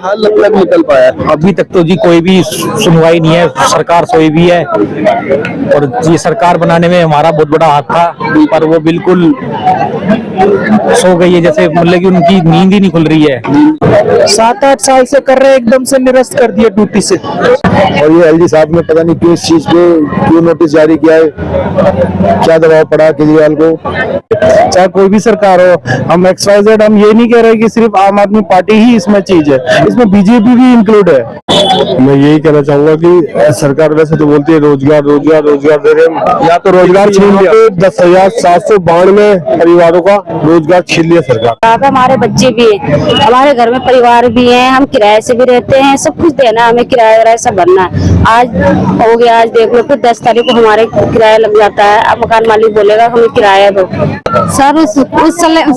हल अब तक निकल पाया? अभी तक तो जी कोई भी सुनवाई नहीं है, सरकार सोई भी है और ये सरकार बनाने में हमारा बहुत बड़ा हाथ था, पर वो बिल्कुल सो गई है, जैसे मतलब कि उनकी नींद ही नहीं खुल रही है। 7-8 साल से कर रहे, एकदम से निरस्त कर दिया ड्यूटी से। और ये एलजी साहब ने पता नहीं क्यों इस चीज पे क्यों नोटिस जारी किया है, क्या दबाव पड़ा केजरीवाल को? चाहे कोई भी सरकार हो, हम XYZ हम ये नहीं कह रहे कि सिर्फ आम आदमी पार्टी ही इसमें चीज है, इसमें बीजेपी भी इंक्लूड है। मैं यही कहना चाहूंगा कि सरकार वैसे तो बोलती है रोजगार रोजगार रोजगार दे रहे हैं, या तो रोजगार छीन लिया, 10,792 परिवारों का रोजगार छीन लिया सरकार। यहाँ पे हमारे बच्चे भी हैं, हमारे घर में परिवार भी हैं, हम किराए से भी रहते हैं, सब कुछ देना, हमें किराया सब भरना है। आज हो गया, आज देख लो, फिर 10 तारीख को हमारे किराया लग जाता है। अब मकान मालिक बोलेगा हमें किराया दो। सर उस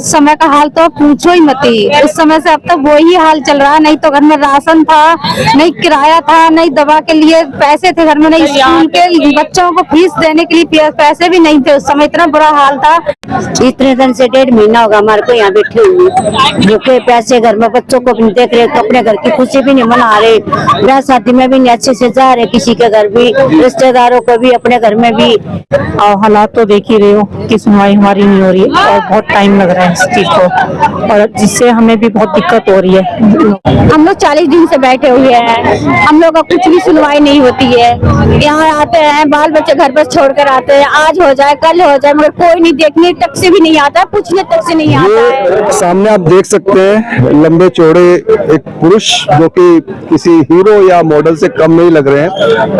समय का हाल तो पूछो ही मत ही, उस समय से अब तक वही हाल चल रहा है। नहीं तो घर में राशन था, नहीं किराया था, नहीं दवा के लिए पैसे थे घर में, नहीं स्कूल के बच्चों को फीस देने के लिए पैसे भी नहीं थे। उस समय इतना बुरा हाल था। इतने दिन से 1.5 महीना होगा हमारे को यहाँ बैठे हुए, भूखे पैसे, घर में बच्चों को भी देख रहे, अपने घर की खुशी भी नहीं मना रहे, ब्याह शादी में भी नहीं अच्छे से जा रहे, किसी के घर भी, रिश्तेदारों को भी, अपने घर में भी। और हालात तो देख ही रहे हो कि सुनवाई हमारी नहीं हो रही है और बहुत टाइम लग रहा है इस चीज को, और जिससे हमें भी बहुत दिक्कत हो रही है। हम लोग 40 दिन से बैठे हुए हैं, हम लोग का कुछ भी सुनवाई नहीं होती है। यहाँ आते हैं, बाल बच्चे घर पर छोड़कर आते हैं, आज हो जाए कल हो जाए, मगर कोई नहीं, देखने तक से भी नहीं आता, पूछने तक से नहीं आता है। सामने आप देख सकते हैं लंबे चौड़े एक पुरुष जो कि किसी हीरो या मॉडल से कम नहीं लग रहे हैं,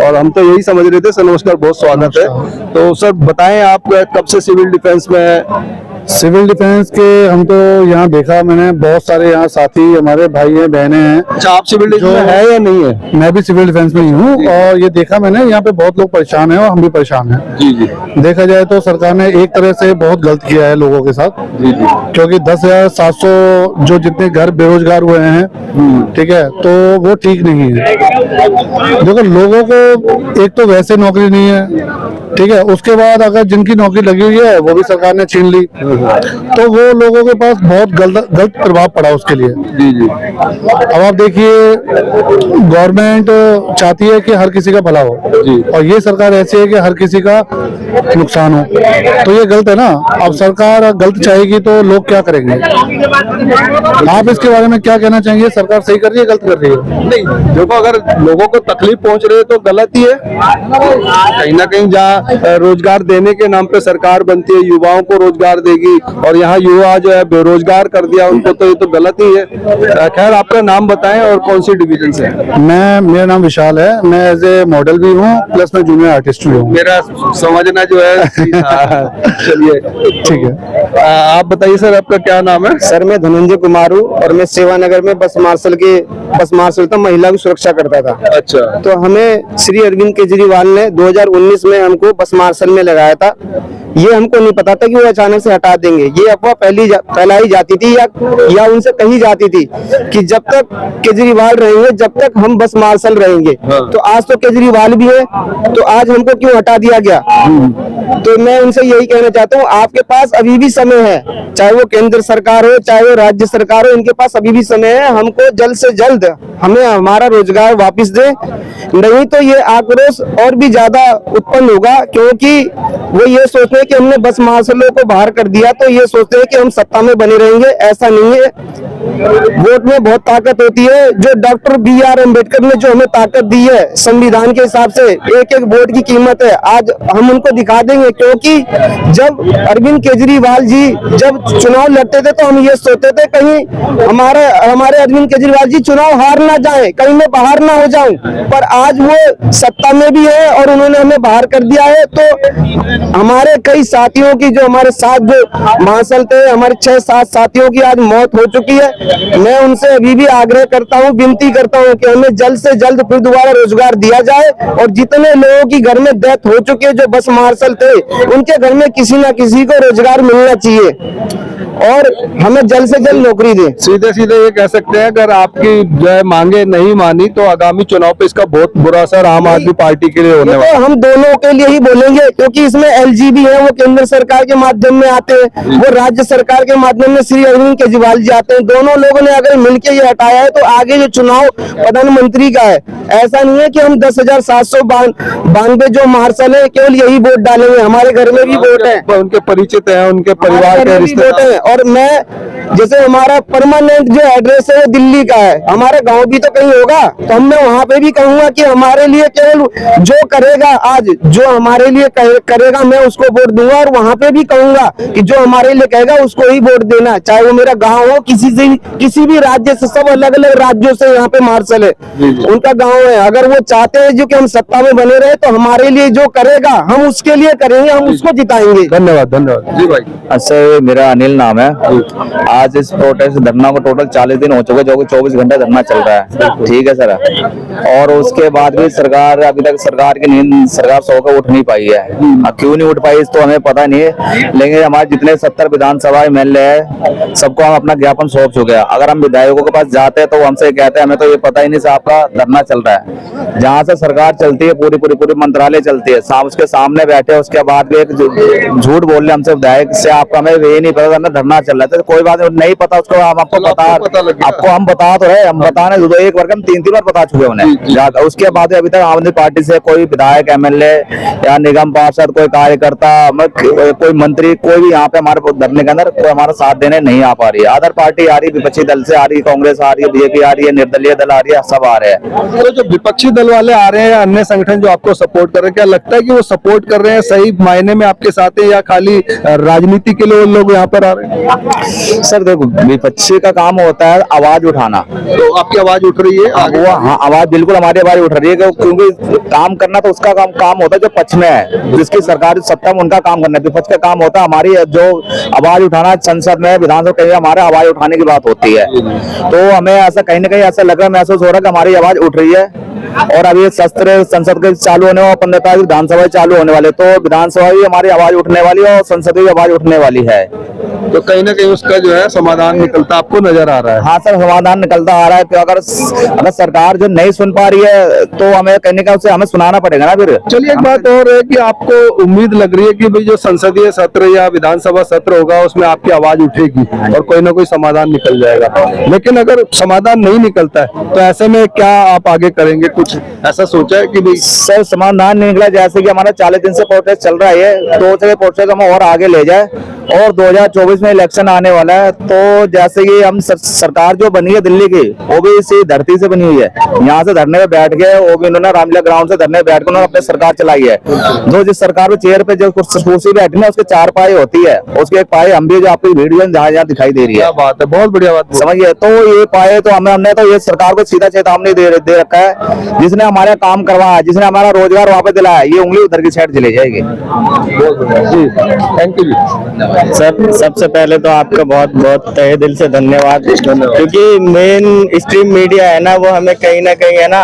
और हम तो यही समझ रहे थे। सर नमस्कार, बहुत स्वागत है। तो सर बताएं, आप कब से सिविल डिफेंस में है? सिविल डिफेंस के हम तो यहाँ देखा मैंने, बहुत सारे यहाँ साथी हमारे भाई हैं, बहनें हैं। अच्छा, आप सिविल डिफेंस में है या नहीं है? मैं भी सिविल डिफेंस में ही हूँ, और ये देखा मैंने, यहाँ पे बहुत लोग परेशान हैं और हम भी परेशान हैं। जी जी। देखा जाए तो सरकार ने एक तरह से बहुत गलत किया है लोगों के साथ। जी जी। क्योंकि 10,700 जो जितने घर बेरोजगार हुए हैं, ठीक है, तो वो ठीक नहीं है। देखो, लोगों को एक तो वैसे नौकरी नहीं है, ठीक है, उसके बाद अगर जिनकी नौकरी लगी हुई है वो भी सरकार ने छीन ली, तो वो लोगों के पास बहुत गलत प्रभाव पड़ा उसके लिए। जी जी। अब आप देखिए, गवर्नमेंट चाहती है कि हर किसी का भला हो, और ये सरकार ऐसी है कि हर किसी का नुकसान हो, तो ये गलत है ना। अब सरकार गलत चाहेगी तो लोग क्या करेंगे? आप इसके बारे में क्या कहना चाहेंगे? सरकार सही कर रही है, गलत कर रही है? नहीं, देखो, अगर लोगों को तकलीफ पहुंच रही है तो गलत ही है। कहीं ना कहीं जहाँ रोजगार देने के नाम पे सरकार बनती है, युवाओं को रोजगार देगी, और यहाँ युवा जो है बेरोजगार कर दिया उनको, तो ये तो गलत ही है। खैर, आपका नाम बताएं और कौन सी डिवीजन से? मेरा नाम विशाल है, मैं एज ए मॉडल भी हूँ, प्लस मैं जूनियर आर्टिस्ट भी हूँ। मेरा समझना जो है चलिए ठीक है। आप बताइए सर, आपका क्या नाम है? सर मैं धनंजय कुमार हूँ, और मैं सेवानगर में बस मार्शल था, महिला की सुरक्षा करता था। अच्छा। तो हमें श्री अरविंद केजरीवाल ने 2019 में हमको बस मार्शल में लगाया था। ये हमको नहीं पता था कि वो अचानक से हटा देंगे। ये अफवाह फैलाई जाती थी या उनसे कही जाती थी कि जब तक केजरीवाल रहेंगे, जब तक हम बस मार्शल रहेंगे। तो आज तो केजरीवाल भी है, तो आज हमको क्यों हटा दिया गया? तो मैं उनसे यही कहना चाहता हूँ, आपके पास अभी भी समय है, चाहे वो केंद्र सरकार हो चाहे वो राज्य सरकार हो, इनके पास अभी भी समय है। हमको जल्द से जल्द हमें हमारा रोजगार वापस दे, नहीं तो ये आक्रोश और भी ज्यादा उत्पन्न होगा। क्योंकि वो ये सोचते हैं कि हमने बस मार्शलों को बाहर कर दिया तो ये सोचते हैं कि हम सत्ता में बने रहेंगे। ऐसा नहीं है। वोट में बहुत ताकत होती है। जो डॉक्टर BR अम्बेडकर ने जो हमें ताकत दी है संविधान के हिसाब से, एक एक वोट की कीमत है, आज हम उनको दिखा देंगे। क्योंकि जब अरविंद केजरीवाल जी जब चुनाव लड़ते थे तो हम ये सोचते थे कहीं हमारे अरविंद केजरीवाल जी चुनाव हार ना जाए, कहीं मैं बाहर ना हो जाऊं। पर आज वो सत्ता में भी है और उन्होंने हमें बाहर कर दिया है। तो हमारे कई साथियों की, जो हमारे साथ जो मार्शल थे, हमारे 6-7 साथियों की आज मौत हो चुकी है। मैं उनसे अभी भी आग्रह करता हूं, विनती करता हूं कि हमें जल्द से जल्द फिर दोबारा रोजगार दिया जाए, और जितने लोगों की घर में डेथ हो चुकी है जो बस मार्शल थे उनके घर में किसी ना किसी को रोजगार मिलना चाहिए और हमें जल्द से जल्द नौकरी दे। सीधे सीधे ये कह सकते हैं अगर आपकी जो है मांगे नहीं मानी तो आगामी चुनाव पे इसका बहुत बुरा असर आम आदमी पार्टी के लिए होने ये वाला तो हम दोनों के लिए ही बोलेंगे, क्योंकि इसमें एलजी भी है, वो केंद्र सरकार के माध्यम में आते हैं, वो राज्य सरकार के माध्यम में श्री अरविंद केजरीवाल जी आते हैं। दोनों लोगों ने अगर मिलकर ये हटाया है तो आगे जो चुनाव प्रधानमंत्री का है, ऐसा नहीं है कि हम 10,792 जो मार्शल है केवल यही वोट डालेंगे, हमारे घर में भी वोट है, उनके परिचित हैं, उनके परिवार के रिश्तेदार हैं। और मैं जैसे हमारा परमानेंट जो एड्रेस है वो दिल्ली का है, हमारा गांव भी तो कहीं होगा, तो मैं वहां पे भी कहूंगा कि हमारे लिए केवल जो करेगा, आज जो हमारे लिए करेगा मैं उसको वोट दूंगा, और वहां पे भी कहूंगा कि जो हमारे लिए कहेगा उसको ही वोट देना, चाहे वो मेरा गांव हो, किसी भी राज्य से, सब अलग अलग राज्यों से यहाँ पे मार्शल है, उनका गाँव है। अगर वो चाहते हैं जो कि हम सत्ता में बने रहे तो हमारे लिए जो करेगा हम उसके लिए करेंगे, हम उसको जिताएंगे। धन्यवाद धन्यवाद जी भाई। सर मेरा अनिल नाम है। आज इस प्रोटेस्ट धरना को टोटल 40 दिन हो चुके, जो कि 24 घंटे धरना चल रहा है, ठीक है सर। और उसके बाद भी सरकार अभी तक सरकार की नींद सरकार सो कर उठ नहीं पाई है। क्यों नहीं उठ पाई तो हमें पता नहीं है, लेकिन हमारे जितने 70 विधानसभा एमएलए है सबको हम अपना ज्ञापन सौंप चुके हैं। अगर हम विधायकों के पास जाते हैं तो वो हमसे कहते हैं हमें तो ये पता ही नहीं साहब का धरना चल रहा है। जहाँ से सरकार चलती है पूरी मंत्रालय चलती है, उसके सामने बैठे, उसके बाद भी एक झूठ बोल रहे हमसे विधायक से, आपका हमें ये नहीं पता हमें धरना चल रहा है। तो कोई बात नहीं पता उसको हम आपको आपको हम बता तो रहे, हम बताने दो, एक बार हम 3 बार बता चुके उन्हें। उसके बाद अभी तक आम आदमी पार्टी से कोई विधायक एमएलए या निगम पार्षद, कोई कार्यकर्ता, कोई मंत्री, कोई भी यहाँ पे हमारे धरने के अंदर कोई हमारा साथ देने नहीं आ पा रही है। अदर पार्टी आ रही है, विपक्षी दल से आ रही है, कांग्रेस आ रही है, बीजेपी आ रही है, निर्दलीय दल आ रही है, सब आ रहे हैं। तो जो विपक्षी दल वाले आ रहे हैं, अन्य संगठन जो आपको सपोर्ट कर रहे हैं, क्या लगता है कि वो सपोर्ट कर रहे हैं सही मायने में आपके साथ है, या खाली राजनीति के लिए लोग यहाँ पर आ रहे हैं? सर देखो, विपक्षी का काम होता है आवाज उठाना, तो आपकी आवाज उठ रही है आगे? वो हाँ, आवाज बिल्कुल हमारी आवाज उठ रही है, क्योंकि काम करना तो उसका काम होता है जो पक्ष में है, जिसकी सरकार सत्ता में उनका काम करना है। विपक्ष का काम होता है हमारी जो आवाज उठाना, संसद में विधानसभा में हमारे आवाज उठाने की बात होती है। तो हमें ऐसा कहीं ना कहीं ऐसा लग रहा है, महसूस हो रहा है कि हमारी आवाज उठ रही है। और अभी सत्र संसद के चालू होने और 15 तारीख विधानसभा चालू होने वाले, तो विधानसभा भी हमारी आवाज उठने वाली है और संसद भी आवाज उठने वाली है। तो कहीं ना कहीं उसका जो है समाधान निकलता आपको नजर आ रहा है? हाँ सर, समाधान निकलता आ रहा है। तो अगर सरकार जो नहीं सुन पा रही है तो हमें कहने का उसे हमें सुनाना पड़ेगा ना फिर। चलिए, एक बात और है कि आपको उम्मीद लग रही है कि भाई जो संसदीय सत्र या विधानसभा सत्र होगा उसमें आपकी आवाज उठेगी और कोई ना कोई समाधान निकल जाएगा। लेकिन अगर समाधान नहीं निकलता है तो ऐसे में क्या आप आगे करेंगे? कुछ ऐसा सोचा है कि भाई? सर समाधान नहीं निकला, जैसे कि हमारा 40 दिन से प्रोटेस्ट चल रहा है, 2 जगह प्रोटेस्ट हम और आगे ले जाए और 2024 में इलेक्शन आने वाला है। तो जैसे कि हम सरकार जो बनी है दिल्ली की, वो भी इसी धरती से बनी हुई है। यहाँ से धरने में बैठ गए, वो भी उन्होंने रामलीला ग्राउंड से धरने में बैठ के उन्होंने अपनी सरकार चलाई है। जो जिस सरकार में चेयर पे जो कुर्सी बैठी है उसके 4 पाए होती है, उसके एक पाए हम भी, जो आपकी वीडियो जहाँ दिखाई दे रही है। बात है, बहुत बढ़िया बात समझिए। तो ये पाए तो हमने तो ये सरकार को सीधा चेतावनी दे रखा है, जिसने हमारा काम करवाया, जिसने हमारा रोजगार वापस दिलाया, ये उंगली उधर की साइड चली जाएगी। जी, थैंक यू जी। सर सबसे पहले तो आपका बहुत बहुत तहे दिल से धन्यवाद, क्योंकि मेन स्ट्रीम मीडिया है ना, वो हमें कहीं ना कहीं है ना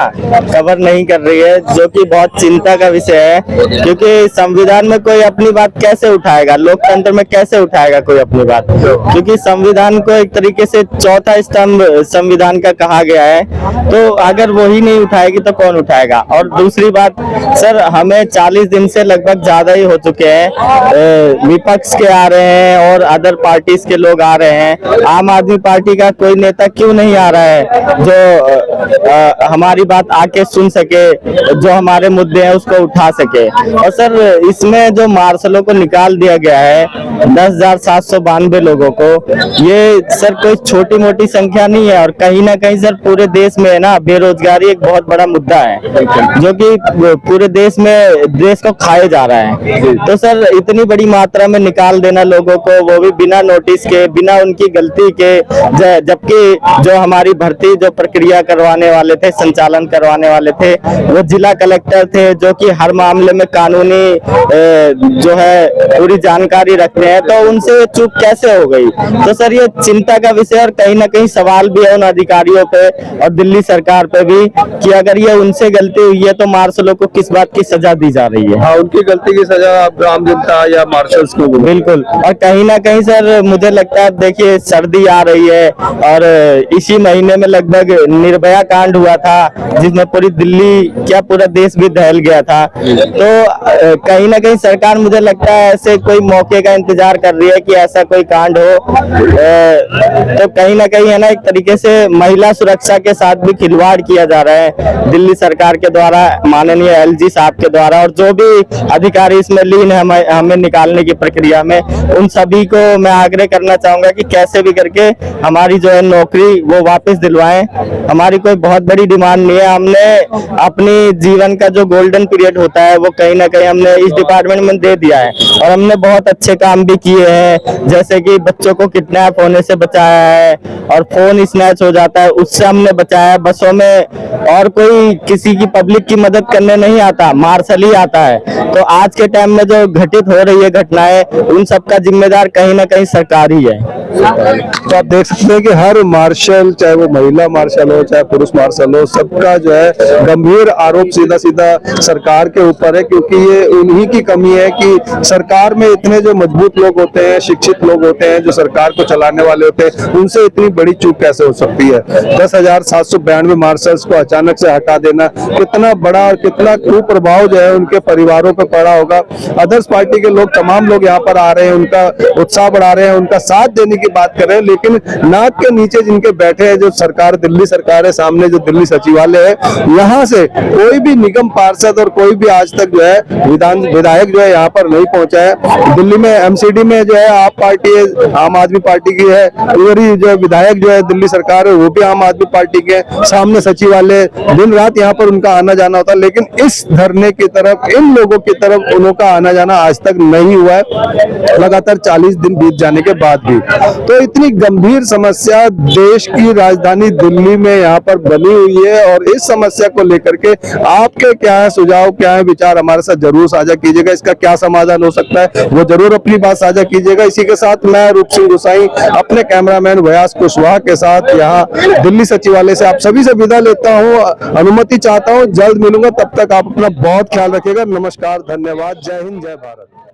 कवर नहीं कर रही है, जो कि बहुत चिंता का विषय है। क्योंकि संविधान में कोई अपनी बात कैसे उठाएगा, लोकतंत्र में कैसे उठाएगा कोई अपनी बात, क्योंकि संविधान को एक तरीके से चौथा स्तंभ संविधान का कहा गया है। तो अगर वो ही नहीं उठाएगी तो कौन उठाएगा। और दूसरी बात सर, हमें 40 दिन से लगभग ज्यादा ही हो चुके हैं, विपक्ष के आ रहे हैं और अदर पार्टीज के लोग आ रहे हैं। आम आदमी पार्टी का कोई नेता क्यों नहीं आ रहा है जो हमारी बात आके सुन सके, जो हमारे मुद्दे हैं उसको उठा सके। और सर इसमें जो मार्शलों को निकाल दिया गया है 10,792 लोगों को, ये सर कोई छोटी मोटी संख्या नहीं है। और कहीं ना कहीं सर पूरे देश में है ना बेरोजगारी एक बहुत बड़ा मुद्दा है, जो कि पूरे देश में देश को खाए जा रहा है। तो सर इतनी बड़ी मात्रा में निकाल देना लोगों को, वो भी बिना नोटिस के, बिना उनकी गलती के, जबकि जो हमारी भर्ती जो प्रक्रिया करवाने वाले थे, संचालन करवाने वाले थे, वो जिला कलेक्टर थे, जो कि हर मामले में कानूनी जो है पूरी जानकारी रखते हैं, तो उनसे चूक कैसे हो गई? तो सर ये चिंता का विषय और कहीं ना कहीं सवाल भी है उन अधिकारियों पे और दिल्ली सरकार पे भी कि अगर ये उनसे गलती हुई है तो मार्शलों को किस बात की सजा दी जा रही है। हाँ, उनकी गलती की सजा आप आम जनता या मार्शल्स को? बिल्कुल। और कहीं ना कहीं सर मुझे लगता है, देखिए सर्दी आ रही है और इसी महीने में लगभग निर्भया कांड हुआ था जिसमें पूरी दिल्ली क्या पूरा देश भी दहल गया था। तो कहीं ना कहीं सरकार मुझे लगता है ऐसे कोई मौके का इंतजार कर रही है कि ऐसा कोई कांड हो। तो कहीं ना कहीं है ना, एक तरीके से महिला सुरक्षा के साथ भी खिलवाड़ किया जा रहा है दिल्ली सरकार के द्वारा, माननीय एलजी साहब के द्वारा, और जो भी अधिकारी इसमें लीन है हमें निकालने की प्रक्रिया में, उन सभी को मैं आग्रह करना चाहूंगा कि कैसे भी करके हमारी जो है नौकरी वो वापस दिलवाएं। हमारी कोई बहुत बड़ी डिमांड नहीं है, हमने अपनी जीवन का जो गोल्डन पीरियड होता है वो कहीं ना कहीं हमने इस डिपार्टमेंट में दे दिया है और हमने बहुत अच्छे काम भी किए हैं, जैसे कि बच्चों को किडनैप होने से बचाया है और फोन स्नैच हो जाता है उससे हमने बचाया है। बसों में और कोई किसी की पब्लिक की मदद करने नहीं आता, मार्शल ही आता है। तो आज के टाइम में जो घटित हो रही है घटनाएं, उन सबका जिम्मेदार कहीं ना कहीं सरकार ही है। तो आप देख सकते हैं कि हर मार्शल, चाहे वो महिला मार्शल हो चाहे पुरुष मार्शल हो, सबका जो है गंभीर आरोप सीधा सीधा सरकार के ऊपर है, क्योंकि ये उन्हीं की कमी है कि सरकार में इतने जो मजबूत लोग होते हैं, शिक्षित लोग होते हैं, जो सरकार को चलाने वाले होते हैं, उनसे इतनी बड़ी चूक कैसे हो सकती है? 10,792 मार्शल्स को अचानक से हटा देना कितना बड़ा और कितना कुप्रभाव जो है उनके परिवारों पर पड़ा होगा। अदर्स पार्टी के लोग, तमाम लोग यहाँ पर आ रहे हैं, उनका उत्साह बढ़ा रहे हैं, उनका साथ देने की बात कर रहे हैं, लेकिन नाक के नीचे जिनके बैठे हैं जो सरकार, दिल्ली सरकार है, सामने जो दिल्ली सचिवालय है, यहाँ से कोई भी निगम पार्षद और कोई भी आज तक जो है विधायक जो है यहाँ पर नहीं पहुंचा है। दिल्ली में एमसीडी में जो है आप पार्टी है, आम आदमी पार्टी की है, उधर ही जो विधायक जो है दिल्ली सरकार है वो भी आम आदमी पार्टी के, सामने सचिवालय, दिन रात यहाँ पर उनका आना जाना होता है, लेकिन इस धरने की तरफ, इन लोगों की तरफ उनका आना जाना आज तक नहीं हुआ है, लगातार 40 दिन बीत जाने के बाद भी। तो इतनी गंभीर समस्या देश की राजधानी दिल्ली में यहाँ पर बनी हुई है और इस समस्या को लेकर के आपके क्या है सुझाव, क्या है विचार, हमारे साथ जरूर साझा कीजिएगा। इसका क्या समाधान हो सकता है वो जरूर अपनी बात साझा कीजिएगा। इसी के साथ मैं रूप सिंह गोसाई अपने कैमरामैन व्यास कुशवाहा के साथ यहाँ दिल्ली सचिवालय से आप सभी से विदा लेता हूँ, अनुमति चाहता हूँ, जल्द मिलूंगा, तब तक आप अपना बहुत ख्याल रखिएगा। नमस्कार, धन्यवाद, जय हिंद, जय भारत।